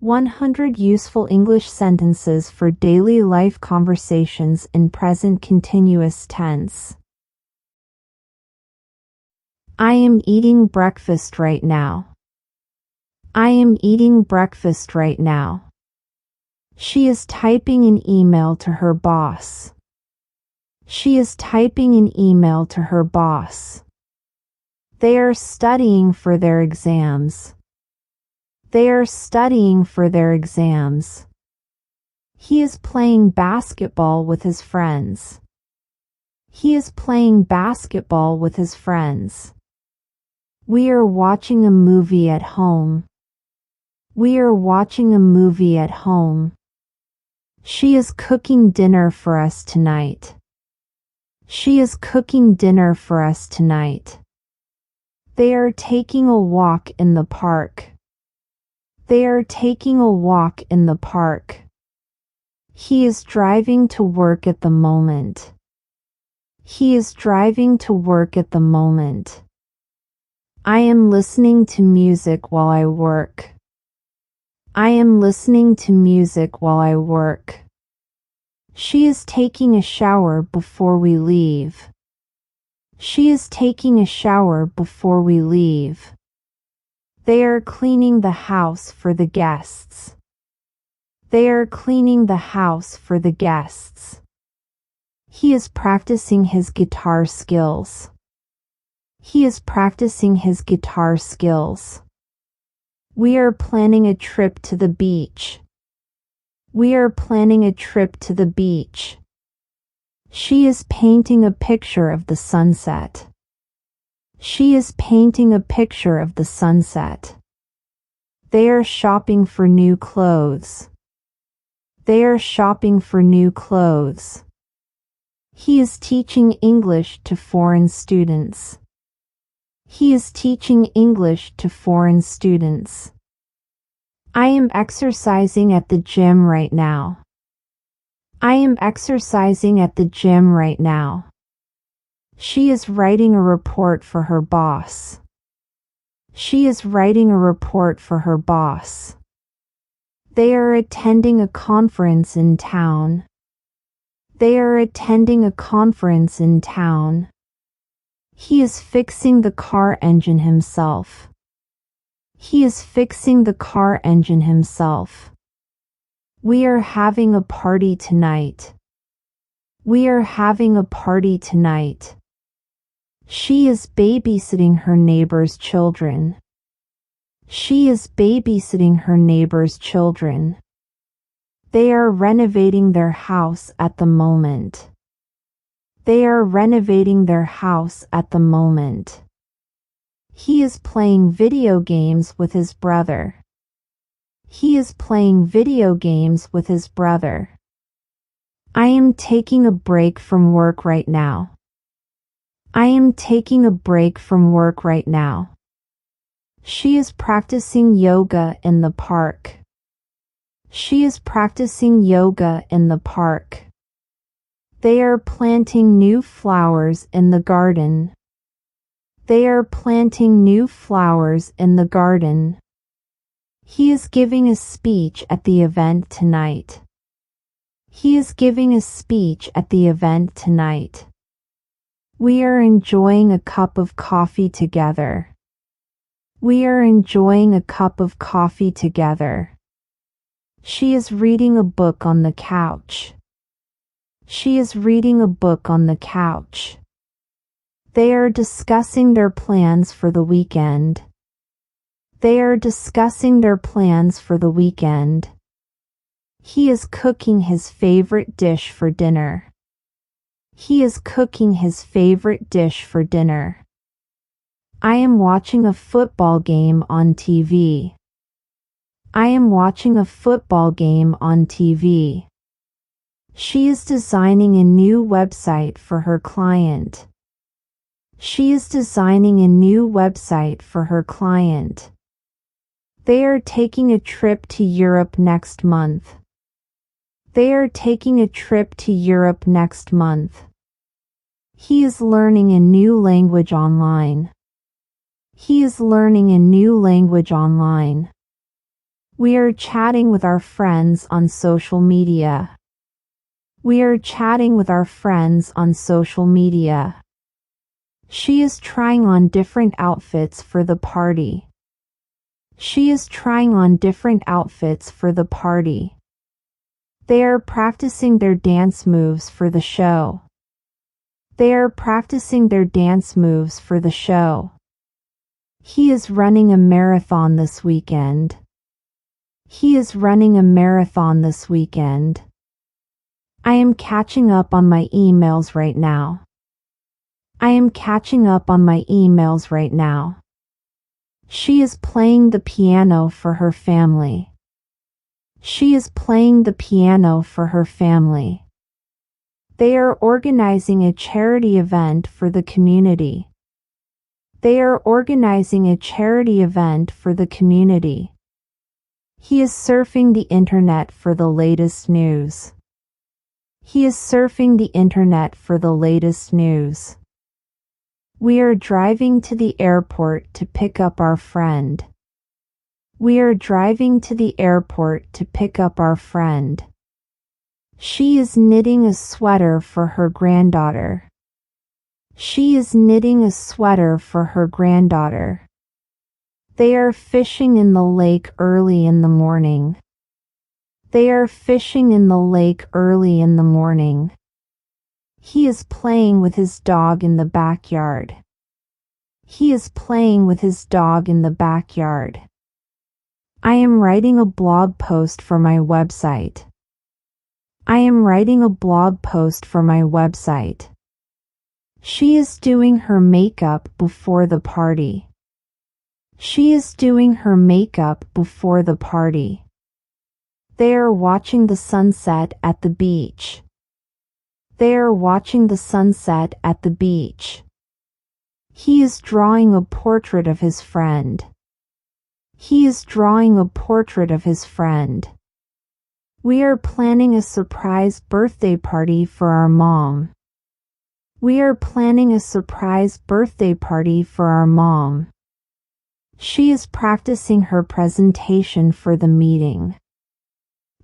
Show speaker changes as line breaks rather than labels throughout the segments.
100 useful English sentences for daily life conversations in present continuous tense. I am eating breakfast right now. I am eating breakfast right now. She is typing an email to her boss. She is typing an email to her boss. They are studying for their exams. They are studying for their exams. He is playing basketball with his friends. He is playing basketball with his friends. We are watching a movie at home. We are watching a movie at home. She is cooking dinner for us tonight. She is cooking dinner for us tonight. They are taking a walk in the park. They are taking a walk in the park. He is driving to work at the moment. He is driving to work at the moment. I am listening to music while I work. I am listening to music while I work. She is taking a shower before we leave. She is taking a shower before we leave. They are cleaning the house for the guests. They are cleaning the house for the guests. He is practicing his guitar skills. He is practicing his guitar skills. We are planning a trip to the beach. We are planning a trip to the beach. She is painting a picture of the sunset. She is painting a picture of the sunset. They are shopping for new clothes. They are shopping for new clothes. He is teaching English to foreign students. He is teaching English to foreign students. I am exercising at the gym right now. I am exercising at the gym right now. She is writing a report for her boss. She is writing a report for her boss. They are attending a conference in town. They are attending a conference in town. He is fixing the car engine himself. He is fixing the car engine himself. We are having a party tonight. We are having a party tonight. She is babysitting her neighbor's children. She is babysitting her neighbor's children. They are renovating their house at the moment. They are renovating their house at the moment. He is playing video games with his brother. He is playing video games with his brother. I am taking a break from work right now. I am taking a break from work right now. She is practicing yoga in the park. She is practicing yoga in the park. They are planting new flowers in the garden. They are planting new flowers in the garden. He is giving a speech at the event tonight. He is giving a speech at the event tonight. We are enjoying a cup of coffee together. We are enjoying a cup of coffee together. She is reading a book on the couch. She is reading a book on the couch. They are discussing their plans for the weekend. They are discussing their plans for the weekend. He is cooking his favorite dish for dinner. He is cooking his favorite dish for dinner. I am watching a football game on TV. I am watching a football game on TV. She is designing a new website for her client. She is designing a new website for her client. They are taking a trip to Europe next month. They are taking a trip to Europe next month. He is learning a new language online. He is learning a new language online. We are chatting with our friends on social media. We are chatting with our friends on social media. She is trying on different outfits for the party. She is trying on different outfits for the party. They are practicing their dance moves for the show. They are practicing their dance moves for the show. He is running a marathon this weekend. He is running a marathon this weekend. I am catching up on my emails right now. I am catching up on my emails right now. She is playing the piano for her family. She is playing the piano for her family. They are organizing a charity event for the community. They are organizing a charity event for the community. He is surfing the internet for the latest news. He is surfing the internet for the latest news. We are driving to the airport to pick up our friend. We are driving to the airport to pick up our friend. She is knitting a sweater for her granddaughter. She is knitting a sweater for her granddaughter. They are fishing in the lake early in the morning. They are fishing in the lake early in the morning. He is playing with his dog in the backyard. He is playing with his dog in the backyard. I am writing a blog post for my website. I am writing a blog post for my website. She is doing her makeup before the party. She is doing her makeup before the party. They are watching the sunset at the beach. They are watching the sunset at the beach. He is drawing a portrait of his friend. He is drawing a portrait of his friend. We are planning a surprise birthday party for our mom. We are planning a surprise birthday party for our mom. She is practicing her presentation for the meeting.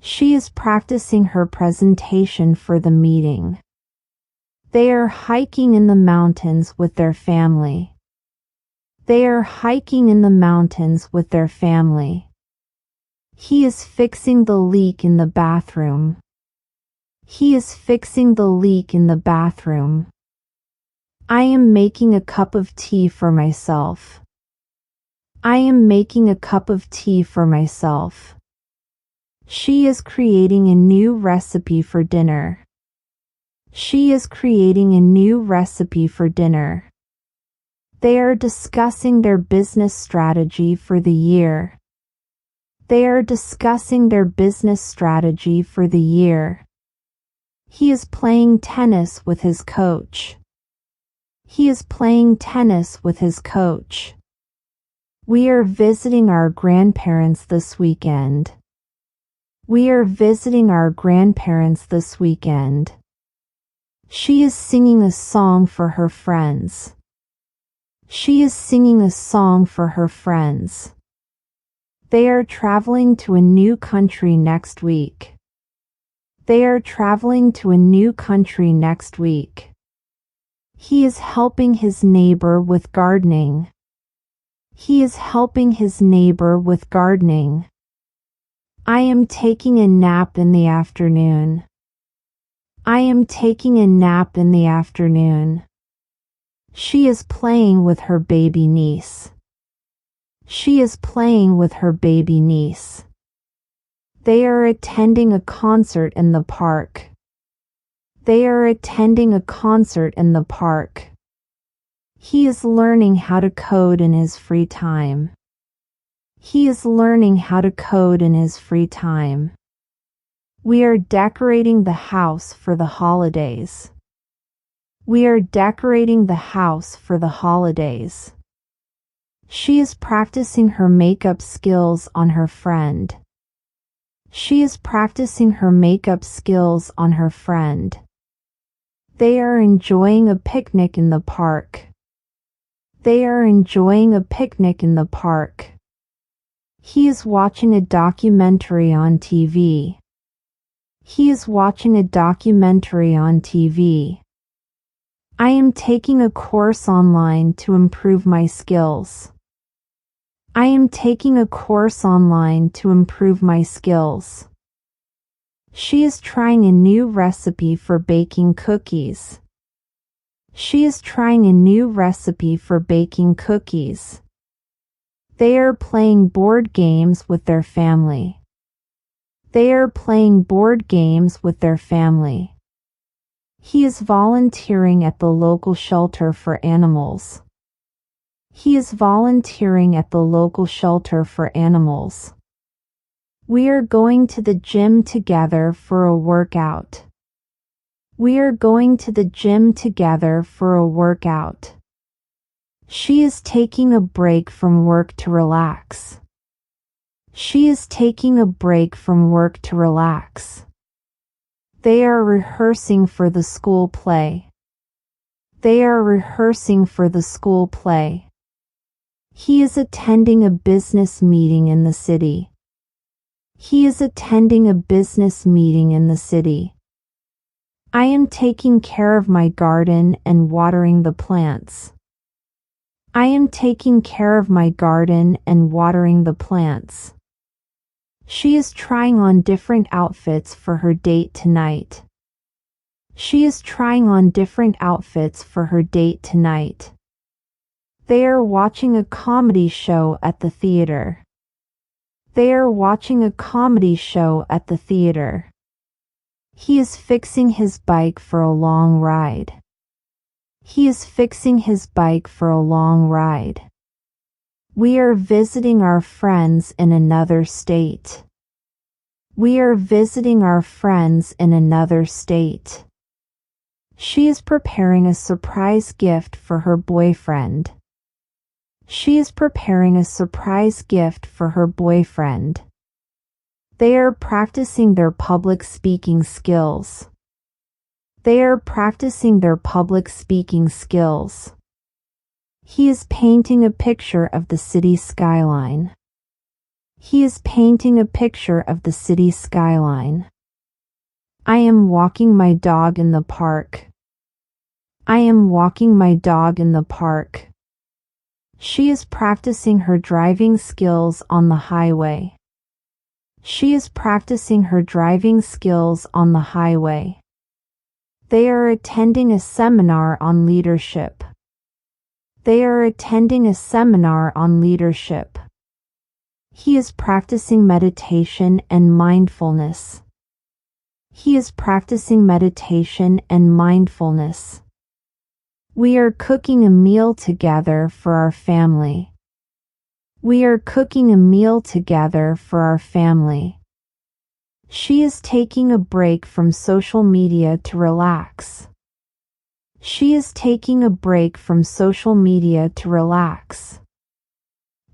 She is practicing her presentation for the meeting. They are hiking in the mountains with their family. They are hiking in the mountains with their family. He is fixing the leak in the bathroom. He is fixing the leak in the bathroom. I am making a cup of tea for myself. I am making a cup of tea for myself. She is creating a new recipe for dinner. She is creating a new recipe for dinner. They are discussing their business strategy for the year. They are discussing their business strategy for the year. He is playing tennis with his coach. He is playing tennis with his coach. We are visiting our grandparents this weekend. We are visiting our grandparents this weekend. She is singing a song for her friends. She is singing a song for her friends. They are traveling to a new country next week. They are traveling to a new country next week. He is helping his neighbor with gardening. He is helping his neighbor with gardening. I am taking a nap in the afternoon. I am taking a nap in the afternoon. She is playing with her baby niece. She is playing with her baby niece. They are attending a concert in the park. They are attending a concert in the park. He is learning how to code in his free time. He is learning how to code in his free time. We are decorating the house for the holidays. We are decorating the house for the holidays. She is practicing her makeup skills on her friend. She is practicing her makeup skills on her friend. They are enjoying a picnic in the park. They are enjoying a picnic in the park. He is watching a documentary on TV. He is watching a documentary on TV. I am taking a course online to improve my skills. I am taking a course online to improve my skills. She is trying a new recipe for baking cookies. She is trying a new recipe for baking cookies. They are playing board games with their family. They are playing board games with their family. He is volunteering at the local shelter for animals. He is volunteering at the local shelter for animals. We are going to the gym together for a workout. We are going to the gym together for a workout. She is taking a break from work to relax. She is taking a break from work to relax. They are rehearsing for the school play. They are rehearsing for the school play. He is attending a business meeting in the city. He is attending a business meeting in the city. I am taking care of my garden and watering the plants. I am taking care of my garden and watering the plants. She is trying on different outfits for her date tonight. She is trying on different outfits for her date tonight. They are watching a comedy show at the theater. They are watching a comedy show at the theater. He is fixing his bike for a long ride. He is fixing his bike for a long ride. We are visiting our friends in another state. We are visiting our friends in another state. She is preparing a surprise gift for her boyfriend. She is preparing a surprise gift for her boyfriend. They are practicing their public speaking skills. They are practicing their public speaking skills. He is painting a picture of the city skyline. He is painting a picture of the city skyline. I am walking my dog in the park. I am walking my dog in the park. She is practicing her driving skills on the highway. She is practicing her driving skills on the highway. They are attending a seminar on leadership. They are attending a seminar on leadership. He is practicing meditation and mindfulness. He is practicing meditation and mindfulness. We are cooking a meal together for our family. We are cooking a meal together for our family. She is taking a break from social media to relax. She is taking a break from social media to relax.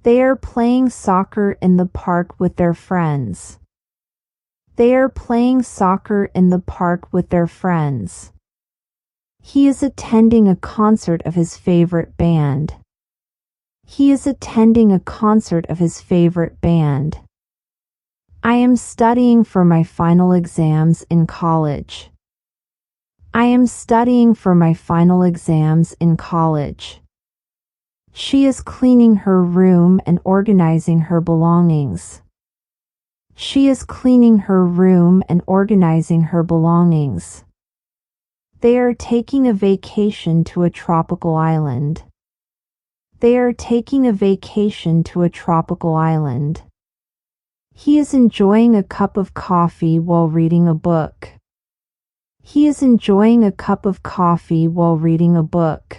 They are playing soccer in the park with their friends. They are playing soccer in the park with their friends. He is attending a concert of his favorite band. He is attending a concert of his favorite band. I am studying for my final exams in college. I am studying for my final exams in college. She is cleaning her room and organizing her belongings. She is cleaning her room and organizing her belongings. They are taking a vacation to a tropical island. They are taking a vacation to a tropical island. He is enjoying a cup of coffee while reading a book. He is enjoying a cup of coffee while reading a book.